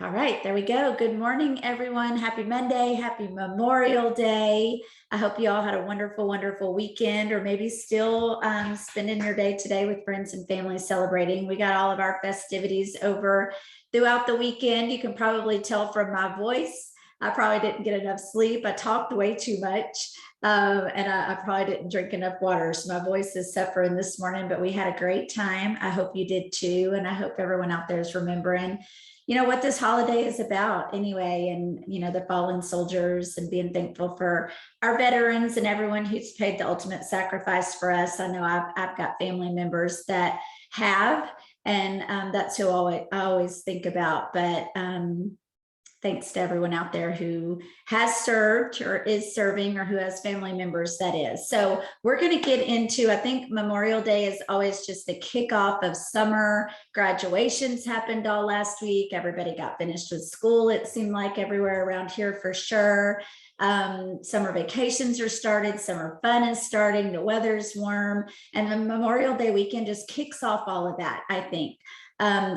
All right, there we go. Good morning, everyone. Happy Monday. Happy Memorial Day. I hope you all had a wonderful, wonderful weekend, or maybe still spending your day today with friends and family celebrating. We got all of our festivities over throughout the weekend. You can probably tell from my voice. I probably didn't get enough sleep. I talked way too much. And I probably didn't drink enough water. So my voice is suffering this morning, but we had a great time. I hope you did too. And I hope everyone out there is remembering what this holiday is about anyway, and the fallen soldiers, and being thankful for our veterans and everyone who's paid the ultimate sacrifice for us. I know I've got family members that have, and that's who I always think about. But thanks to everyone out there who has served or is serving, or who has family members, that is. So we're going to get into, I think Memorial Day is always just the kickoff of summer. Graduations happened all last week. Everybody got finished with school, it seemed like, everywhere around here for sure. Summer vacations are started. Summer fun is starting. The weather's warm. And the Memorial Day weekend just kicks off all of that, I think.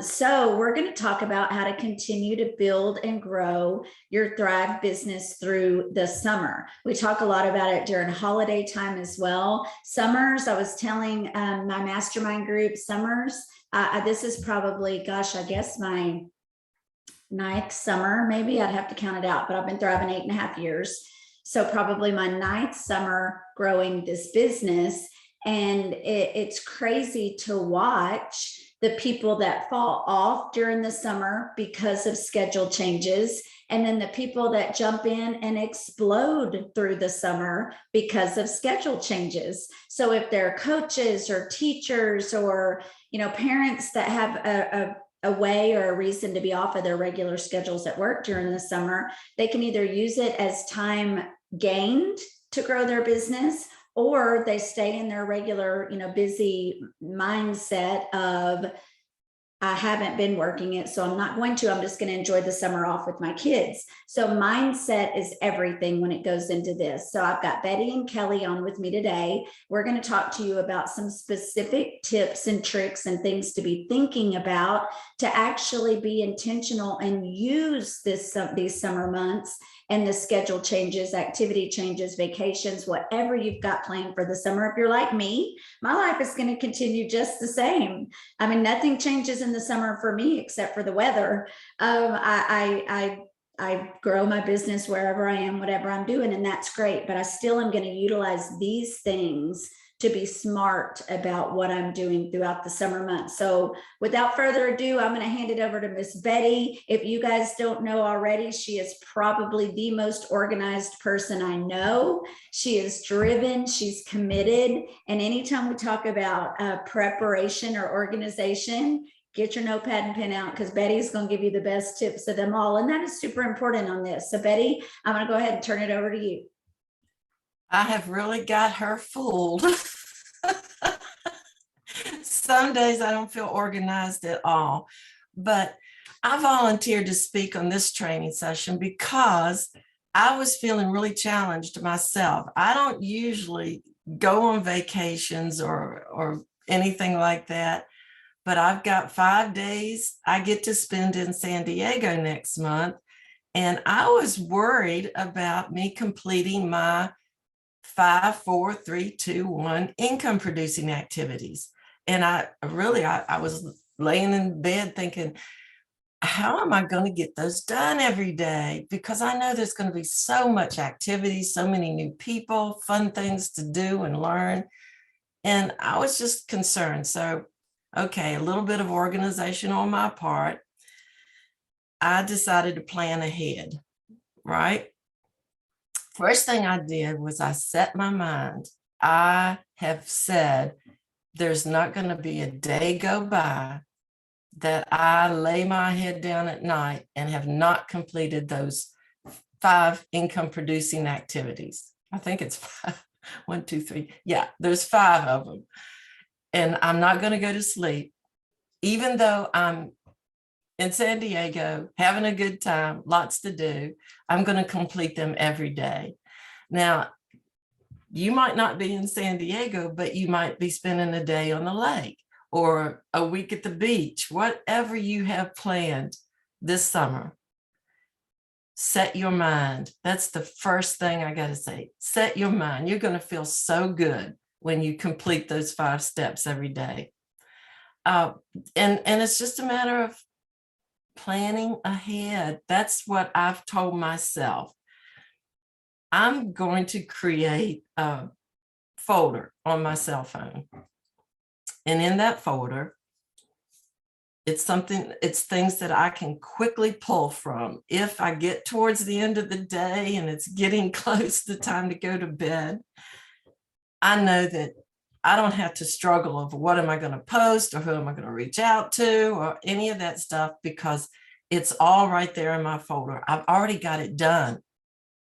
So we're going to talk about how to continue to build and grow your Thrive business through the summer. We talk a lot about it during holiday time as well. Summers, I was telling my mastermind group, summers, this is probably, gosh, I guess my 9th summer, maybe. I'd have to count it out, but I've been thriving 8.5 years. So probably my 9th summer growing this business. And it's crazy to watch the people that fall off during the summer because of schedule changes, and then the people that jump in and explode through the summer because of schedule changes. So if they're coaches or teachers, or parents that have a way or a reason to be off of their regular schedules at work during the summer, they can either use it as time gained to grow their business, or they stay in their regular, busy mindset of, I haven't been working it, so I'm not going to. I'm just going to enjoy the summer off with my kids. So mindset is everything when it goes into this. So I've got Betty and Kelly on with me today. We're going to talk to you about some specific tips and tricks and things to be thinking about to actually be intentional and use these summer months and the schedule changes, activity changes, vacations, whatever you've got planned for the summer. If you're like me, my life is going to continue just the same. I mean, nothing changes in the summer for me except for the weather. I grow my business wherever I am, whatever I'm doing, and that's great. But I still am going to utilize these things to be smart about what I'm doing throughout the summer months. So without further ado, I'm going to hand it over to Miss Betty. If you guys don't know already, she is probably the most organized person I know. She is driven, she's committed. And anytime we talk about preparation or organization, get your notepad and pen out, because Betty's going to give you the best tips of them all. And that is super important on this. So Betty, I'm going to go ahead and turn it over to you. I have really got her fooled. Some days I don't feel organized at all, but I volunteered to speak on this training session because I was feeling really challenged myself. I don't usually go on vacations or anything like that, but I've got 5 days I get to spend in San Diego next month. And I was worried about me completing my 5, 4, 3, 2, 1 income producing activities. And I was laying in bed thinking, how am I going to get those done every day? Because I know there's going to be so much activity, so many new people, fun things to do and learn. And I was just concerned. So, okay, a little bit of organization on my part. I decided to plan ahead, right? First thing I did was I set my mind. I have said there's not going to be a day go by that I lay my head down at night and have not completed those 5 income producing activities. I think it's 5, 1, 2, 3. Yeah, there's 5 of them. And I'm not going to go to sleep, even though I'm in San Diego, having a good time, lots to do. I'm going to complete them every day. Now, you might not be in San Diego, but you might be spending a day on the lake or a week at the beach, whatever you have planned. this summer, set your mind. That's the first thing I got to say. Set your mind. You're going to feel so good when you complete those 5 steps every day. And it's just a matter of planning ahead. That's what I've told myself. I'm going to create a folder on my cell phone. And in that folder, it's things that I can quickly pull from. If I get towards the end of the day and it's getting close to time to go to bed, I know that I don't have to struggle over what am I going to post or who am I going to reach out to or any of that stuff, because it's all right there in my folder. I've already got it done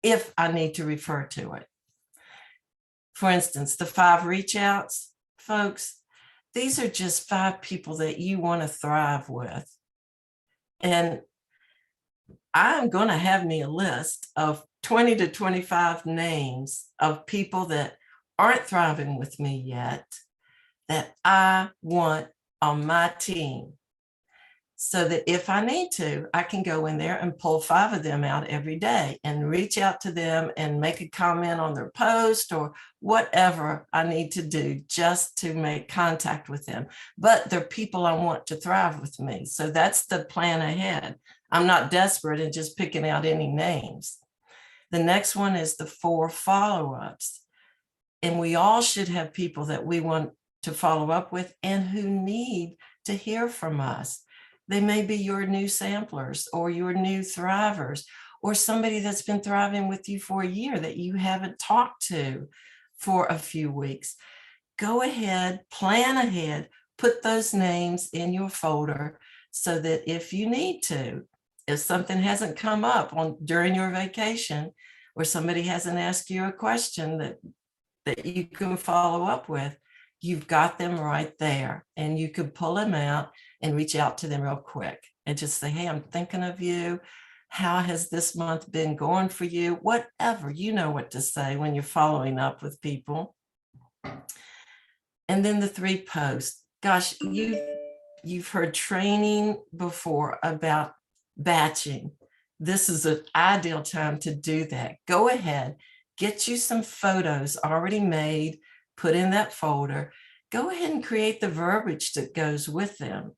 if I need to refer to it. For instance, the 5 reach outs, folks, these are just 5 people that you want to thrive with. And I'm going to have me a list of 20 to 25 names of people that aren't thriving with me yet that I want on my team, so that if I need to, I can go in there and pull 5 of them out every day and reach out to them and make a comment on their post or whatever I need to do just to make contact with them. But they're people I want to thrive with me. So that's the plan ahead. I'm not desperate and just picking out any names. The next one is the 4 follow-ups. And we all should have people that we want to follow up with and who need to hear from us. They may be your new samplers or your new thrivers, or somebody that's been thriving with you for a year that you haven't talked to for a few weeks. Go ahead, plan ahead, put those names in your folder so that if you need to, if something hasn't come up during your vacation, or somebody hasn't asked you a question that you can follow up with, you've got them right there and you could pull them out and reach out to them real quick and just say, hey, I'm thinking of you. How has this month been going for you? Whatever, you know what to say when you're following up with people. And then the 3 posts. Gosh, you've heard training before about batching. This is an ideal time to do that. Go ahead, get you some photos already made, put in that folder. Go ahead and create the verbiage that goes with them.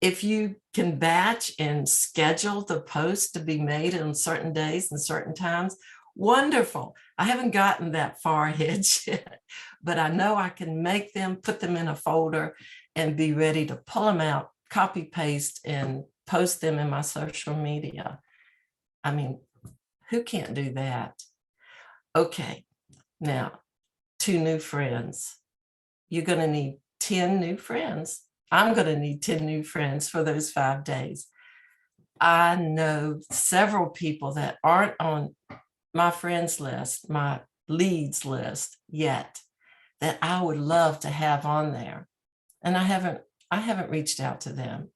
If you can batch and schedule the posts to be made on certain days and certain times, wonderful. I haven't gotten that far ahead yet, but I know I can make them, put them in a folder and be ready to pull them out, copy, paste, and post them in my social media. I mean, who can't do that? Okay, now 2 new friends. You're going to need 10 new friends. I'm going to need 10 new friends for those 5 days. I know several people that aren't on my friends list, my leads list yet, that I would love to have on there. And I haven't reached out to them,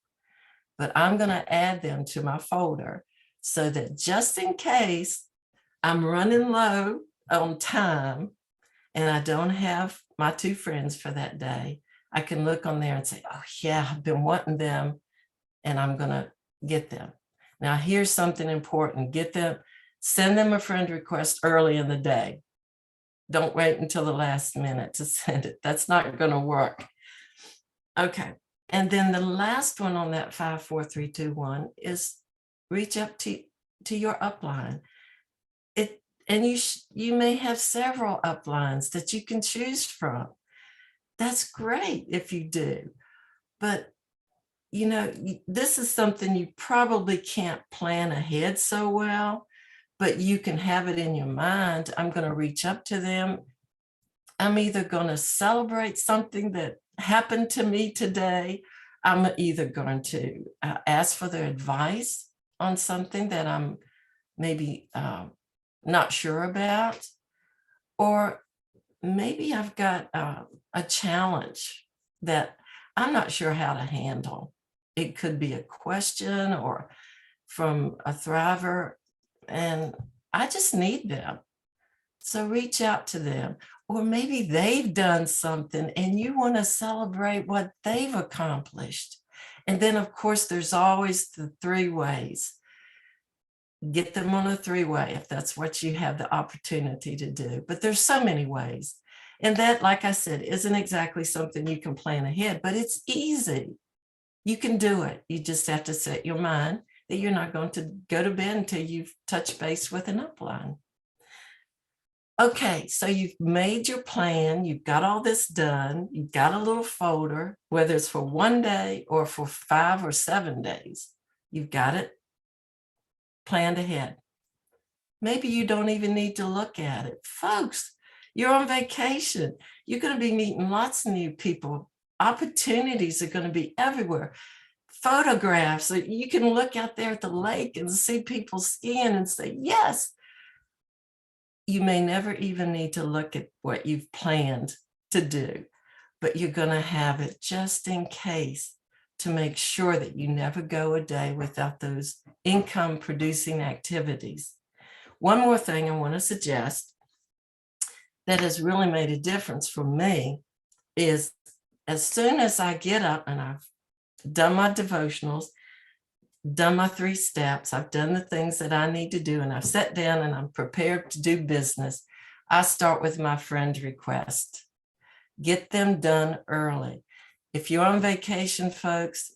but I'm going to add them to my folder so that just in case I'm running low on time and I don't have my 2 friends for that day, I can look on there and say, oh yeah, I've been wanting them and I'm going to get them. Now, here's something important. Send them a friend request early in the day. Don't wait until the last minute to send it. That's not going to work. Okay. And then the last one on that 5, 4, 3, 2, 1 is reach up to your upline. And you may have several uplines that you can choose from. That's great if you do. But, this is something you probably can't plan ahead so well, but you can have it in your mind. I'm going to reach up to them. I'm either going to celebrate something that happened to me today. I'm either going to ask for their advice on something that I'm maybe not sure about, or maybe I've got a challenge that I'm not sure how to handle. It could be a question or from a thriver, and I just need them. So reach out to them. Or maybe they've done something and you want to celebrate what they've accomplished. And then, of course, there's always the 3 ways. Get them on a 3-way if that's what you have the opportunity to do. But there's so many ways. And that, like I said, isn't exactly something you can plan ahead, but it's easy. You can do it. You just have to set your mind that you're not going to go to bed until you've touched base with an upline. Okay, so you've made your plan, you've got all this done, you've got a little folder, whether it's for 1 day or for 5 or 7 days, you've got it planned ahead. Maybe you don't even need to look at it. Folks, you're on vacation. You're going to be meeting lots of new people. Opportunities are going to be everywhere. Photographs, you can look out there at the lake and see people skiing and say, yes. You may never even need to look at what you've planned to do, but you're going to have it just in case to make sure that you never go a day without those income producing activities. One more thing I want to suggest that has really made a difference for me is as soon as I get up and I've done my devotionals, done my 3 steps, I've done the things that I need to do, and I've sat down and I'm prepared to do business, I start with my friend request. Get them done early. If you're on vacation, folks,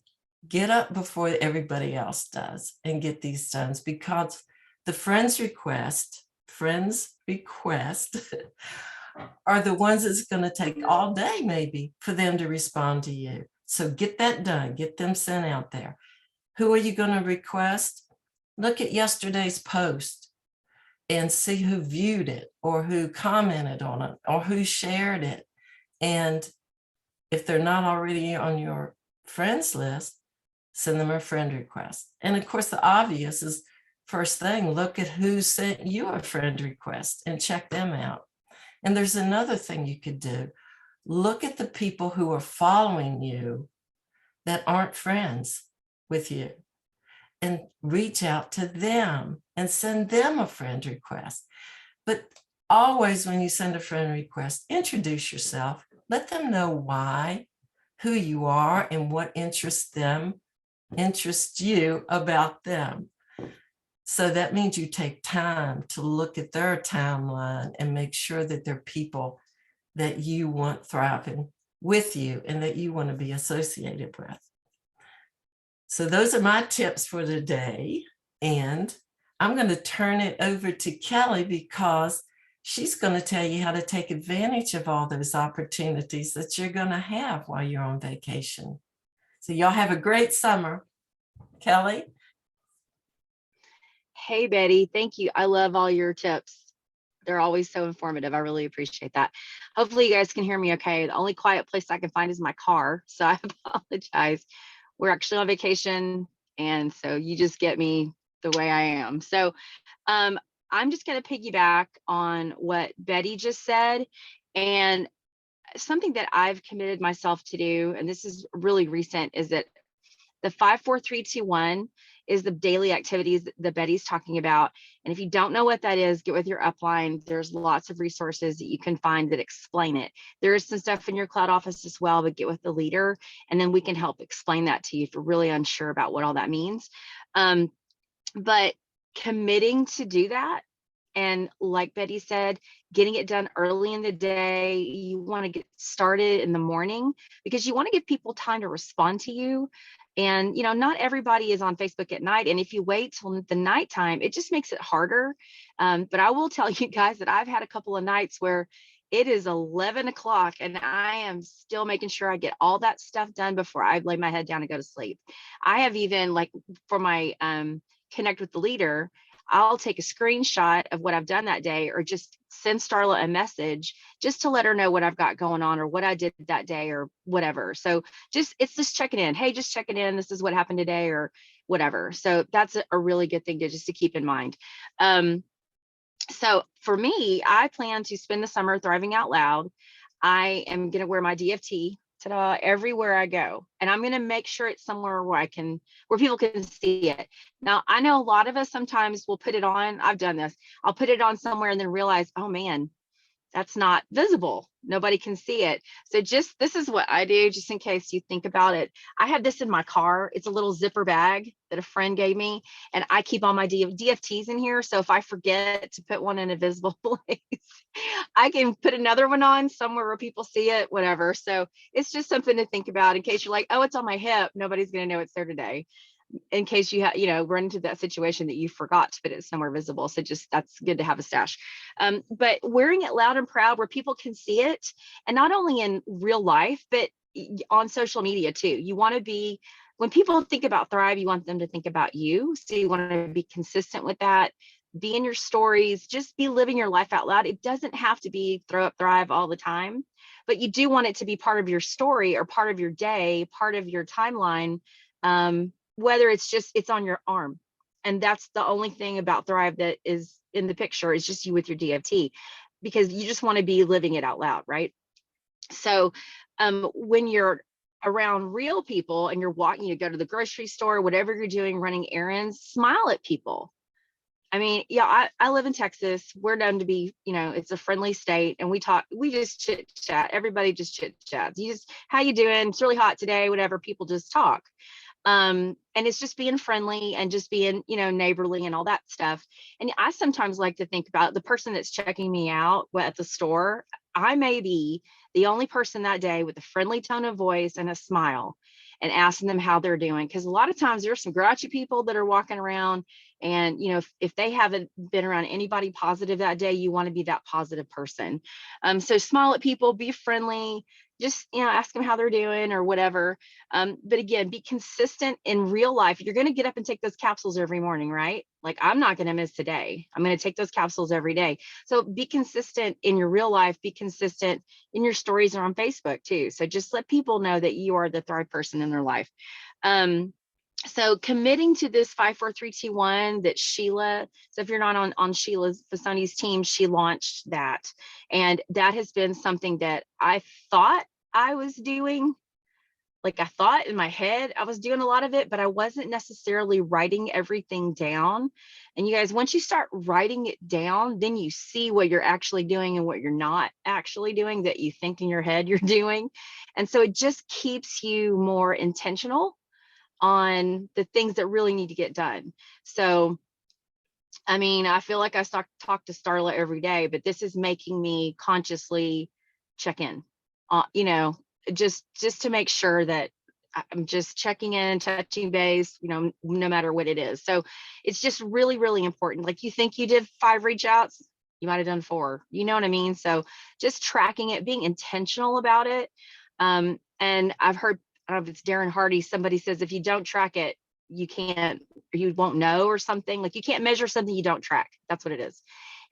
get up before everybody else does and get these done, because the friends request are the ones that's going to take all day maybe for them to respond to you. So get that done, get them sent out there. Who are you going to request? Look at yesterday's post and see who viewed it or who commented on it or who shared it. And if they're not already on your friends list, send them a friend request. And of course, the obvious is first thing, look at who sent you a friend request and check them out. And there's another thing you could do. Look at the people who are following you that aren't friends with you and reach out to them and send them a friend request. But always when you send a friend request, introduce yourself, let them know why, who you are, and what interests you about them. So that means you take time to look at their timeline and make sure that they're people that you want thriving with you and that you want to be associated with. So those are my tips for today. And I'm going to turn it over to Kelly because she's going to tell you how to take advantage of all those opportunities that you're going to have while you're on vacation. So y'all have a great summer. Kelly? Hey, Betty, thank you. I love all your tips. They're always so informative. I really appreciate that. Hopefully you guys can hear me okay. The only quiet place I can find is my car, so I apologize. We're actually on vacation, and so you just get me the way I am. So I'm just going to piggyback on what Betty just said, and something that I've committed myself to do, and this is really recent, is that the 5-4-3-2-1 is the daily activities that Betty's talking about. And if you don't know what that is, get with your upline. There's lots of resources that you can find that explain it. There is some stuff in your cloud office as well, but get with the leader, and then we can help explain that to you if you're really unsure about what all that means. But committing to do that, and like Betty said, getting it done early in the day, you want to get started in the morning because you want to give people time to respond to you. And, you know, not everybody is on Facebook at night. And if you wait till the nighttime, it just makes it harder. But I will tell you guys that I've had a couple of nights where it is 11 o'clock and I am still making sure I get all that stuff done before I lay my head down and go to sleep. I have even, like, for my connect with the leader, I'll take a screenshot of what I've done that day, or just send Starla a message just to let her know what I've got going on or what I did that day or whatever. So it's just checking in. Hey, just checking in. This is what happened today or whatever. So that's a really good thing to keep in mind. So for me, I plan to spend the summer thriving out loud. I am going to wear my DFT everywhere I go, and I'm going to make sure it's somewhere where people can see it. Now, I know a lot of us sometimes will put it on. I've done this. I'll put it on somewhere and then realize, oh man, That's not visible. Nobody can see it. So this is what I do, just in case you think about it. I have this in my car. It's a little zipper bag that a friend gave me, and I keep all my DFTs in here. So if I forget to put one in a visible place, I can put another one on somewhere where people see it, whatever. So it's just something to think about in case you're like, oh, it's on my hip. Nobody's going to know it's there today, in case you run into that situation that you forgot to put it somewhere visible. So that's good to have a stash. But wearing it loud and proud where people can see it, and not only in real life, but on social media too. You want to be, when people think about Thrive, you want them to think about you. So you want to be consistent with that. Be in your stories, just be living your life out loud. It doesn't have to be throw up Thrive all the time, but you do want it to be part of your story or part of your day, part of your timeline. Whether it's on your arm. And that's the only thing about Thrive that is in the picture, is just you with your DFT, because you just want to be living it out loud, right? So when you're around real people and you're walking, you go to the grocery store, whatever you're doing, running errands, smile at people. I mean, yeah, I live in Texas. We're known to be, it's a friendly state, and we just chit chat. Everybody just chit chats. How you doing? It's really hot today, whatever. People just talk. And it's just being friendly and just being, neighborly and all that stuff. And I sometimes like to think about the person that's checking me out at the store. I may be the only person that day with a friendly tone of voice and a smile, and asking them how they're doing. Because a lot of times there's some grouchy people that are walking around, and if they haven't been around anybody positive that day, you want to be that positive person. So smile at people, be friendly, just ask them how they're doing or whatever. But again, be consistent in real life. You're going to get up and take those capsules every morning, right? Like, I'm not going to miss today. I'm going to take those capsules every day. So be consistent in your real life, be consistent in your stories or on Facebook too. So just let people know that you are the Thrive person in their life. So committing to this 54321 that Sheila, so if you're not on Sheila Fasoni's team, she launched that. And that has been something that I thought I was doing. Like, I thought in my head I was doing a lot of it, but I wasn't necessarily writing everything down. And you guys, once you start writing it down, then you see what you're actually doing and what you're not actually doing that you think in your head you're doing. And so it just keeps you more intentional on the things that really need to get done. So, I mean, I feel like I talk to Starla every day, but this is making me consciously check in, just to make sure that I'm just checking in, touching base, no matter what it is. So it's just really, really important. Like, you think you did 5 reach outs, you might've done 4, you know what I mean? So just tracking it, being intentional about it. And I've heard, I don't know if it's Darren Hardy, somebody says, if you don't track it, you won't know, or something. Like, you can't measure something you don't track. That's what it is.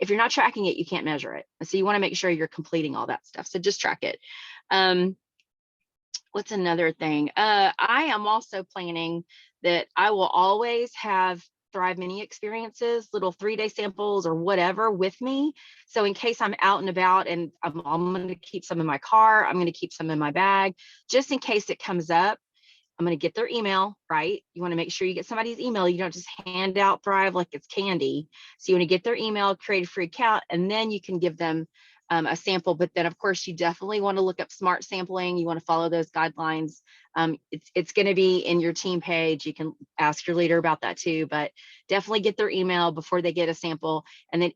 If you're not tracking it, you can't measure it. So you want to make sure you're completing all that stuff. So just track it. What's another thing? I am also planning that I will always have Thrive mini experiences, little 3-day samples or whatever with me. So in case I'm out and about, and I'm going to keep some in my car, I'm going to keep some in my bag, just in case it comes up. I'm going to get their email, right? You want to make sure you get somebody's email. You don't just hand out Thrive like it's candy. So you want to get their email, create a free account, and then you can give them a sample. But then, of course, you definitely want to look up smart sampling. You want to follow those guidelines. It's going to be in your team page. You can ask your leader about that too, but definitely get their email before they get a sample. And then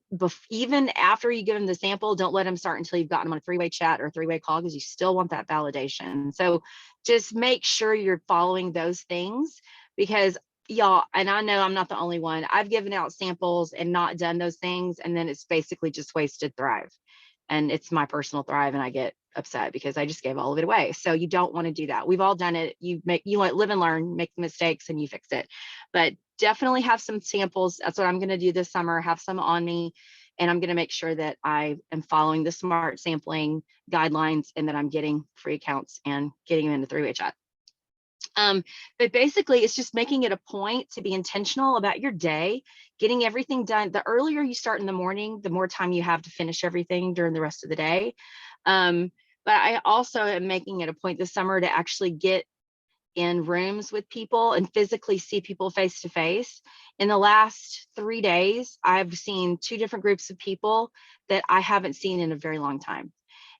even after you give them the sample, don't let them start until you've gotten them on a 3-way chat or a 3-way call, because you still want that validation. So just make sure you're following those things, because y'all, and I know I'm not the only one, I've given out samples and not done those things, and then it's basically just wasted Thrive. And it's my personal Thrive, and I get upset because I just gave all of it away. So you don't want to do that. We've all done it. You live and learn, make mistakes, and you fix it. But definitely have some samples. That's what I'm going to do this summer. Have some on me, and I'm going to make sure that I am following the smart sampling guidelines, and that I'm getting free accounts and getting them in the 3-way chat. But basically, it's just making it a point to be intentional about your day, getting everything done. The earlier you start in the morning, the more time you have to finish everything during the rest of the day. But I also am making it a point this summer to actually get in rooms with people and physically see people face to face. In the last 3 days, I've seen 2 different groups of people that I haven't seen in a very long time.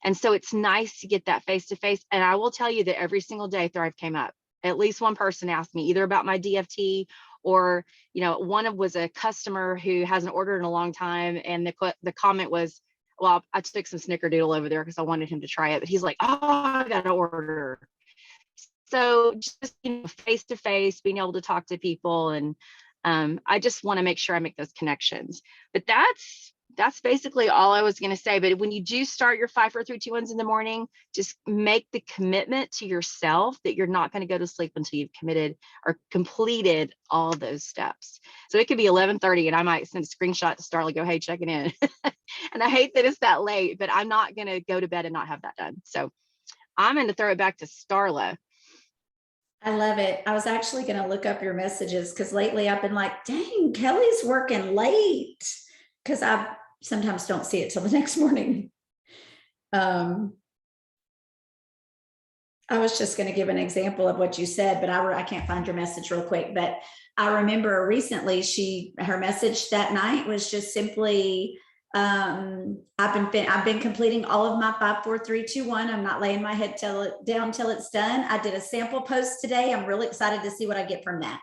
And so it's nice to get that face to face. And I will tell you that every single day Thrive came up. At least one person asked me either about my DFT, or, one was a customer who hasn't ordered in a long time. And the comment was, well, I took some snickerdoodle over there because I wanted him to try it, but he's like, oh, I got to order. So just, face to face, being able to talk to people. And I just want to make sure I make those connections. But that's basically all I was going to say. But when you do start your 5, 4, 3, 2, 1s in the morning, just make the commitment to yourself that you're not going to go to sleep until you've committed or completed all those steps. So it could be 11:30 and I might send a screenshot to Starla, go, hey, checking in. And I hate that it's that late, but I'm not going to go to bed and not have that done. So I'm going to throw it back to Starla. I love it. I was actually going to look up your messages because lately I've been like, dang, Kelly's working late, because I sometimes don't see it till the next morning. I was just going to give an example of what you said, but I can't find your message real quick. But I remember recently her message that night was just simply, I've been completing all of my 5, 4, 3, 2, 1. I'm not laying my head down till it's done. I did a sample post today. I'm really excited to see what I get from that.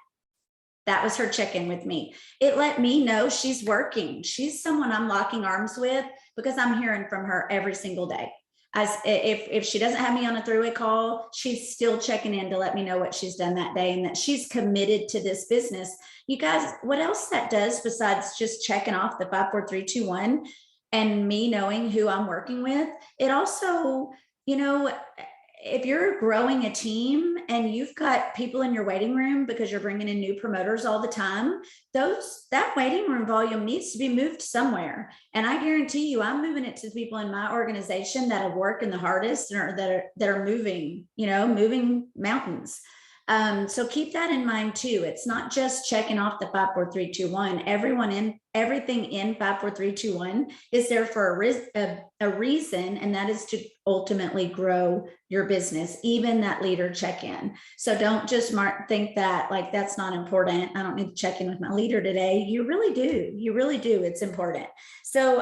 That was her check-in with me. It let me know she's working. She's someone I'm locking arms with because I'm hearing from her every single day. If she doesn't have me on a three-way call, she's still checking in to let me know what she's done that day and that she's committed to this business. You guys, what else that does besides just checking off the 5, 4, 3, 2, 1 and me knowing who I'm working with, it also, if you're growing a team and you've got people in your waiting room because you're bringing in new promoters all the time, that waiting room volume needs to be moved somewhere. And I guarantee you, I'm moving it to the people in my organization that have worked in the hardest and that are moving, moving mountains. So keep that in mind too. It's not just checking off the 5, 4, 3, 2, 1. Everything in 5, 4, 3, 2, 1 is there for a reason, and that is to ultimately grow your business, even that leader check-in. So don't just think that like that's not important. I don't need to check in with my leader today. You really do. You really do. It's important. So,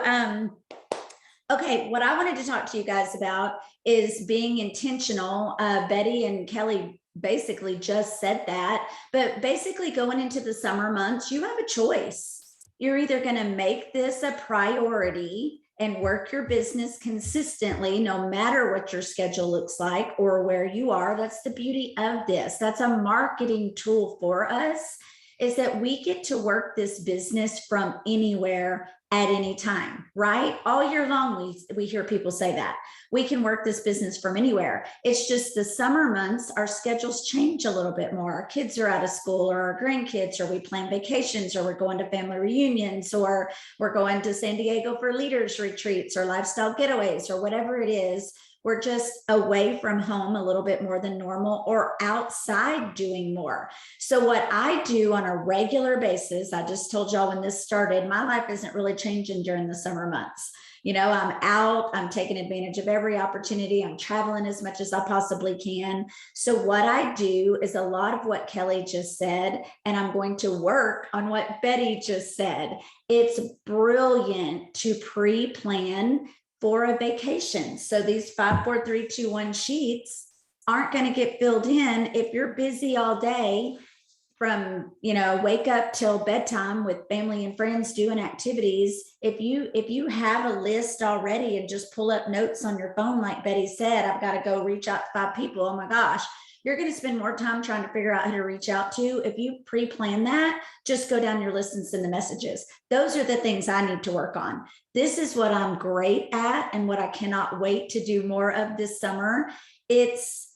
okay, what I wanted to talk to you guys about is being intentional. Betty and Kelly basically just said that, but basically going into the summer months, you have a choice. You're either going to make this a priority and work your business consistently, no matter what your schedule looks like or where you are. That's the beauty of this. That's a marketing tool for us, is that we get to work this business from anywhere at any time, right? All year long, we hear people say that. We can work this business from anywhere. It's just the summer months, our schedules change a little bit more. Our kids are out of school, or our grandkids, or we plan vacations, or we're going to family reunions, or we're going to San Diego for leaders retreats or lifestyle getaways, or whatever it is. We're just away from home a little bit more than normal, or outside doing more. So what I do on a regular basis, I just told y'all when this started, my life isn't really changing during the summer months. I'm out, I'm taking advantage of every opportunity. I'm traveling as much as I possibly can. So what I do is a lot of what Kelly just said, and I'm going to work on what Betty just said. It's brilliant to pre-plan for a vacation. So these 5, 4, 3, 2, 1 sheets aren't going to get filled in if you're busy all day from, wake up till bedtime with family and friends doing activities. If you have a list already and just pull up notes on your phone, like Betty said, I've got to go reach out to 5 people. Oh my gosh, you're going to spend more time trying to figure out who to reach out to. If you pre-plan that, just go down your list and send the messages. Those are the things I need to work on. This is what I'm great at and what I cannot wait to do more of this summer. It's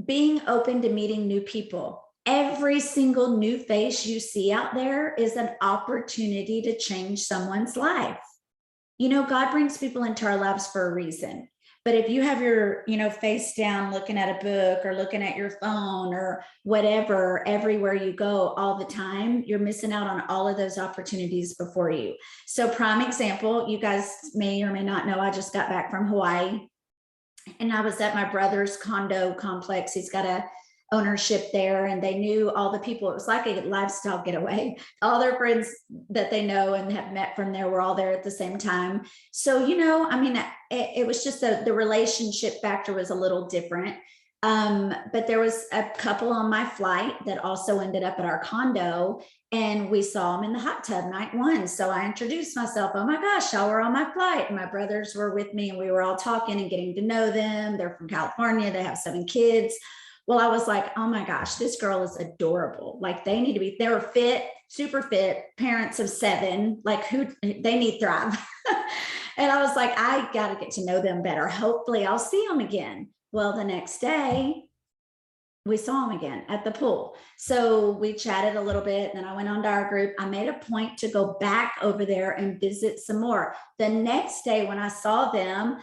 being open to meeting new people. Every single new face you see out there is an opportunity to change someone's life. God brings people into our lives for a reason. But if you have your, face down looking at a book or looking at your phone or whatever, everywhere you go all the time, you're missing out on all of those opportunities before you. So prime example, you guys may or may not know, I just got back from Hawaii. And I was at my brother's condo complex. He's got a ownership there, and they knew all the people. It was like a lifestyle getaway. All their friends that they know and have met from there were all there at the same time. So, I mean, it was just the relationship factor was a little different. But there was a couple on my flight that also ended up at our condo, and we saw them in the hot tub night one. So I introduced myself. Oh my gosh, y'all were on my flight. And my brothers were with me, and we were all talking and getting to know them. They're from California. They have 7 kids. Well, I was like, oh my gosh, this girl is adorable. Like they were fit, super fit, parents of 7, like they need Thrive. And I was like, I got to get to know them better. Hopefully I'll see them again. Well, the next day we saw him again at the pool. So we chatted a little bit. Then I went on to our group. I made a point to go back over there and visit some more. The next day when I saw them,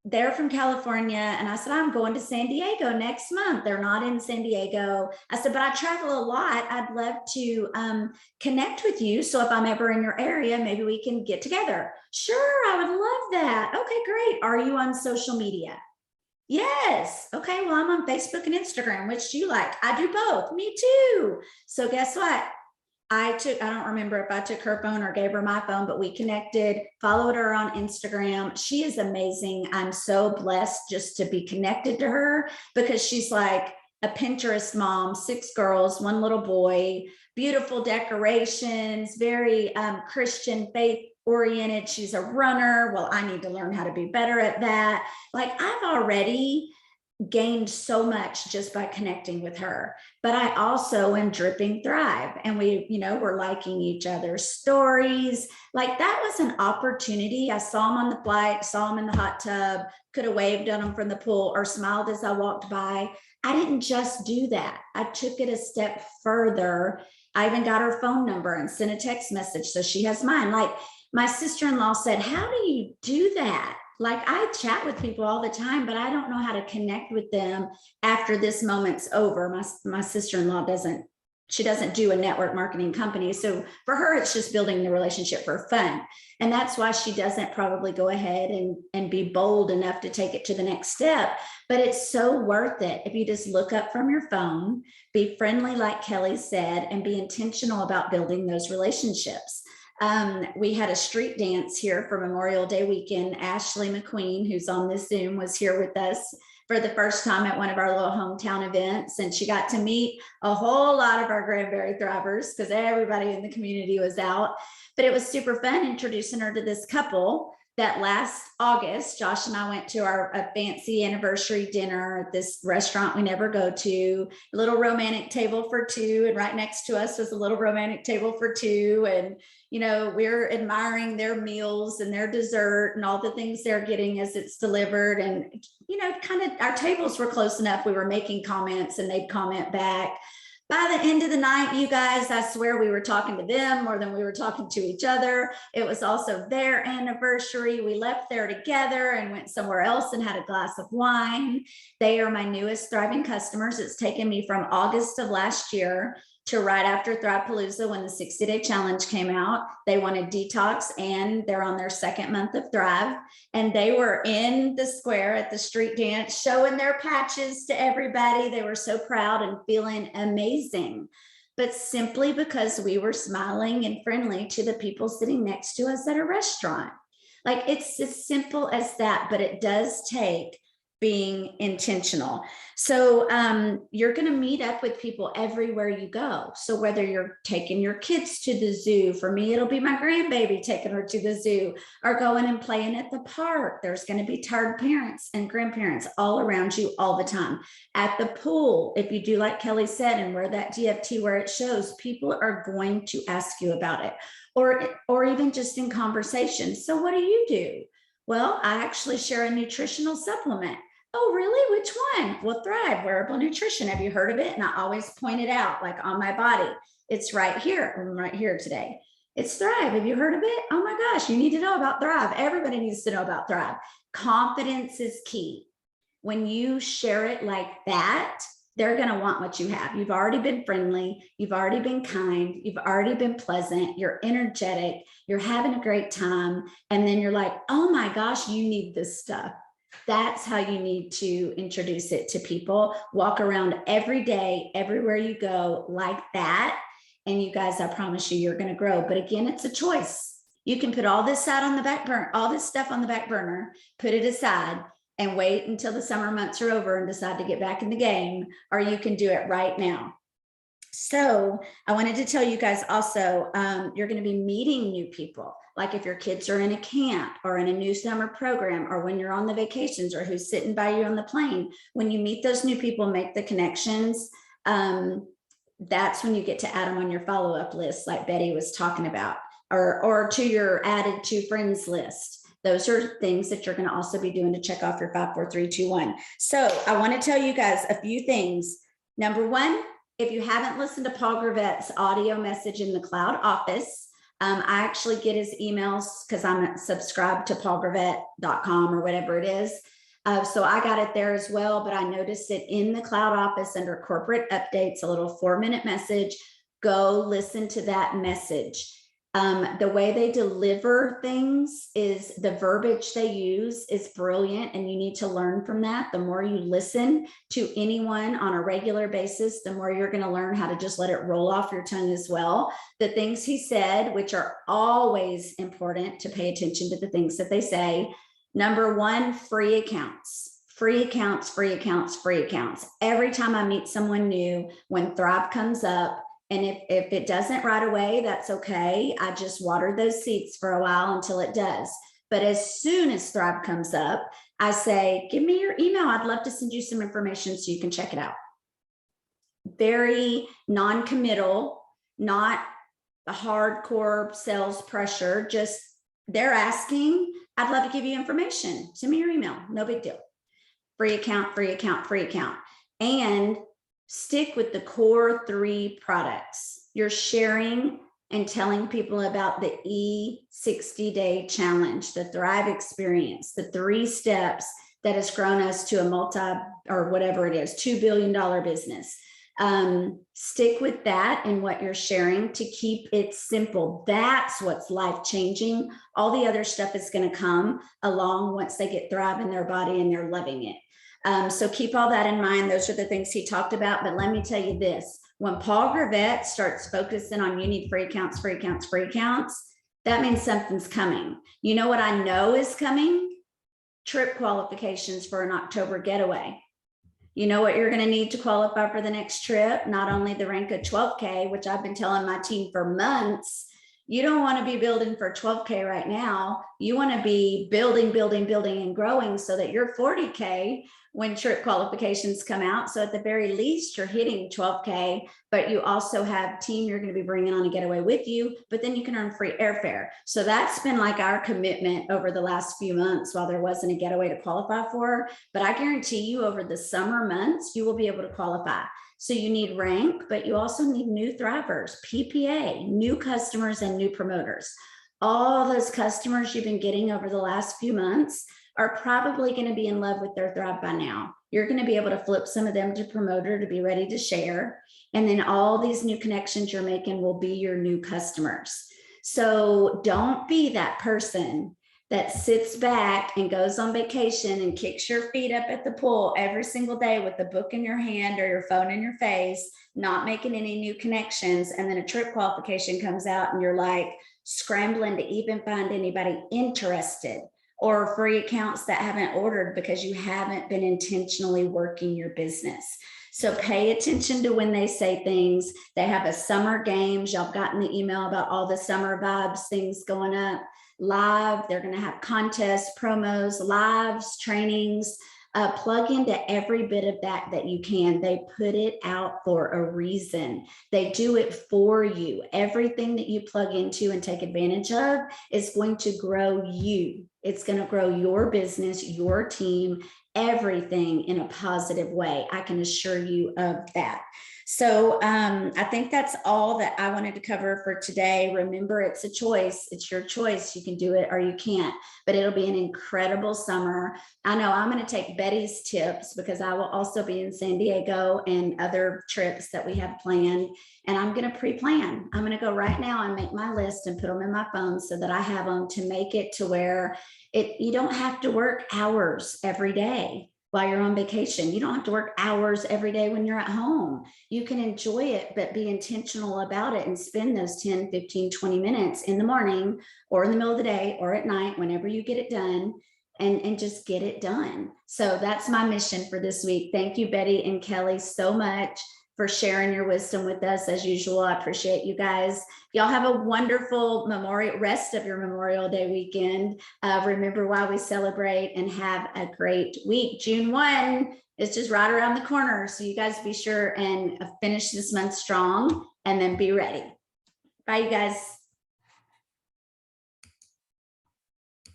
they're from California. And I said, I'm going to San Diego next month. They're not in San Diego. I said, but I travel a lot. I'd love to connect with you. So if I'm ever in your area, maybe we can get together. Sure, I would love that. Okay, great. Are you on social media? Yes. Okay. Well, I'm on Facebook and Instagram. Which do you like? I do both. Me too. So guess what? I don't remember if I took her phone or gave her my phone, but we connected, followed her on Instagram. She is amazing. I'm so blessed just to be connected to her, because she's like a Pinterest mom, 6 girls, 1 little boy, beautiful decorations, very Christian faith oriented. She's a runner. Well, I need to learn how to be better at that. Like, I've already gained so much just by connecting with her, but I also am dripping Thrive, and we're liking each other's stories. Like, that was an opportunity. I saw him on the flight, saw him in the hot tub, could have waved at him from the pool or smiled as I walked by. I didn't just do that. I took it a step further. I even got her phone number and sent a text message, so she has mine. Like, my sister-in-law said, how do you do that? Like, I chat with people all the time, but I don't know how to connect with them after this moment's over. My sister-in-law doesn't do a network marketing company. So for her, it's just building the relationship for fun. And that's why she doesn't probably go ahead and be bold enough to take it to the next step. But it's so worth it if you just look up from your phone, be friendly, like Kelly said, and be intentional about building those relationships. We had a street dance here for Memorial Day weekend. Ashley McQueen, who's on this Zoom, was here with us for the first time at one of our little hometown events. And she got to meet a whole lot of our Granbury Thrivers, because everybody in the community was out. But it was super fun introducing her to this couple that last August, Josh and I went to a fancy anniversary dinner at this restaurant we never go to, a little romantic table for 2. And right next to us was a little romantic table for 2. And, we're admiring their meals and their dessert and all the things they're getting as it's delivered. And, kind of our tables were close enough. We were making comments and they'd comment back. By the end of the night, you guys, I swear we were talking to them more than we were talking to each other. It was also their anniversary. We left there together and went somewhere else and had a glass of wine. They are my newest Thriving customers. It's taken me from August of last year to right after Thrivepalooza, when the 60-day challenge came out. They wanted detox, and they're on their 2nd month of Thrive. And they were in the square at the street dance, showing their patches to everybody. They were so proud and feeling amazing, but simply because we were smiling and friendly to the people sitting next to us at a restaurant. Like, it's as simple as that, but it does take being intentional. So you're going to meet up with people everywhere you go. So whether you're taking your kids to the zoo, for me, it'll be my grandbaby taking her to the zoo, or going and playing at the park. There's going to be tired parents and grandparents all around you all the time. At the pool, if you do like Kelly said and wear that DFT where it shows, people are going to ask you about it, or even just in conversation. So what do you do? Well, I actually share a nutritional supplement. Oh, really? Which one? Well, Thrive Wearable Nutrition. Have you heard of it? And I always point it out, like on my body. It's right here. I'm right here today. It's Thrive. Have you heard of it? Oh my gosh, you need to know about Thrive. Everybody needs to know about Thrive. Confidence is key. When you share it like that, they're going to want what you have. You've already been friendly. You've already been kind. You've already been pleasant. You're energetic. You're having a great time. And then you're like, oh my gosh, you need this stuff. That's how you need to introduce it to people. Walk around every day, everywhere you go like that. And you guys, I promise you're going to grow. But again, it's a choice. You can put all this out on the back burner, all this stuff on the back burner, put it aside and wait until the summer months are over and decide to get back in the game, or you can do it right now. So I wanted to tell you guys also, you're going to be meeting new people. Like if your kids are in a camp or in a new summer program, or when you're on the vacations, or who's sitting by you on the plane, when you meet those new people, make the connections. That's when you get to add them on your follow-up list, like Betty was talking about, or to your added to friends list. Those are things that you're going to also be doing to check off your 5, 4, 3, 2, 1. So I want to tell you guys a few things. Number one, if you haven't listened to Paul Gravette's audio message in the cloud office, I actually get his emails because I'm subscribed to paulgravette.com or whatever it is. So I got it there as well, but I noticed it in the cloud office under corporate updates, a little 4-minute message. Go listen to that message. The way they deliver things is the verbiage they use is brilliant, and you need to learn from that. The more you listen to anyone on a regular basis, the more you're going to learn how to just let it roll off your tongue as well. The things he said, which are always important to pay attention to the things that they say. Number one, free accounts. Free accounts, free accounts, free accounts. Every time I meet someone new, when Thrive comes up, and if it doesn't right away, that's okay. I just water those seeds for a while until it does. But as soon as Thrive comes up, I say, give me your email. I'd love to send you some information so you can check it out. Very non-committal, not a hardcore sales pressure. Just they're asking, I'd love to give you information. Send me your email. No big deal. Free account, free account, free account. And stick with the core 3 products. You're sharing and telling people about the E60-day challenge, the Thrive experience, the 3 steps that has grown us to a or whatever it is, $2 billion business. Stick with that and what you're sharing to keep it simple. That's what's life-changing. All the other stuff is going to come along once they get Thrive in their body and they're loving it. So keep all that in mind. Those are the things he talked about. But let me tell you this, when Paul Gravette starts focusing on you need free accounts, free accounts, free accounts, that means something's coming. You know what I know is coming? Trip qualifications for an October getaway. You know what you're going to need to qualify for the next trip? Not only the rank of 12K, which I've been telling my team for months. You don't want to be building for 12K right now. You want to be building, building, building, and growing so that you're 40K when trip qualifications come out. So at the very least, you're hitting 12K, but you also have team you're going to be bringing on a getaway with you, but then you can earn free airfare. So that's been like our commitment over the last few months while there wasn't a getaway to qualify for. But I guarantee you over the summer months, you will be able to qualify. So you need rank, but you also need new thrivers, PPA, new customers and new promoters. All those customers you've been getting over the last few months are probably going to be in love with their Thrive by now. You're going to be able to flip some of them to promoter to be ready to share. And then all these new connections you're making will be your new customers. So don't be that person that sits back and goes on vacation and kicks your feet up at the pool every single day with the book in your hand or your phone in your face, not making any new connections. And then a trip qualification comes out and you're like scrambling to even find anybody interested, or free accounts that haven't ordered because you haven't been intentionally working your business. So pay attention to when they say things. They have a summer games. Y'all gotten the email about all the summer vibes things going up. Live, they're going to have contests, promos, lives, trainings. Plug into every bit of that you can. They put it out for a reason. They do it for you. Everything that you plug into and take advantage of is going to grow you. It's going to grow your business, your team, everything in a positive way. I can assure you of that. So I think that's all that I wanted to cover for today. Remember, it's a choice. It's your choice. You can do it or you can't, but it'll be an incredible summer. I know I'm going to take Betty's tips because I will also be in San Diego and other trips that we have planned. And I'm going to pre-plan. I'm going to go right now and make my list and put them in my phone so that I have them to make it to where you don't have to work hours every day while you're on vacation. You don't have to work hours every day when you're at home. You can enjoy it, but be intentional about it and spend those 10, 15, 20 minutes in the morning or in the middle of the day or at night, whenever you get it done, and just get it done. So that's my mission for this week. Thank you, Betty and Kelly, so much for sharing your wisdom with us as usual. I appreciate you guys. Y'all have a wonderful rest of your Memorial Day weekend. Remember why we celebrate and have a great week. June 1 is just right around the corner. So you guys be sure and finish this month strong and then be ready. Bye, you guys.